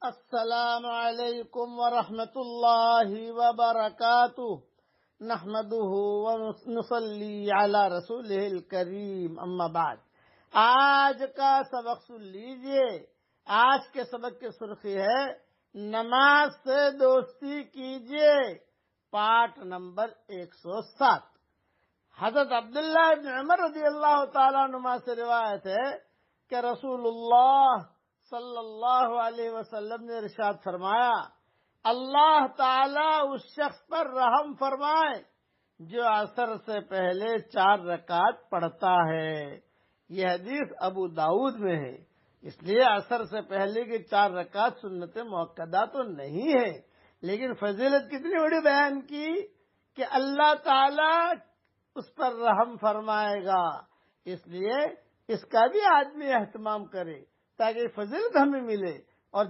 السلام علیکم ورحمۃ اللہ وبرکاتہ نحمده ونصلی علی رسولہ الکریم اما بعد۔ آج کا سبق سن لیجئے۔ آج کے سبق کی سرخی ہے نماز سے دوستی کیجئے، پارٹ نمبر 107۔ حضرت عبداللہ ابن عمر رضی اللہ تعالیٰ عنہما سے روایت ہے کہ رسول اللہ صلی اللہ علیہ وسلم نے ارشاد فرمایا، اللہ تعالیٰ اس شخص پر رحم فرمائے جو عصر سے پہلے 4 رکعت پڑھتا ہے۔ یہ حدیث ابو داؤد میں ہے، اس لیے عصر سے پہلے کی 4 رکعت سنت مؤکدہ تو نہیں ہے، لیکن فضیلت کتنی بڑی بیان کی کہ اللہ تعالیٰ اس پر رحم فرمائے گا، اس لیے اس کا بھی آدمی اہتمام کرے تاکہ فضیلت ہمیں ملے۔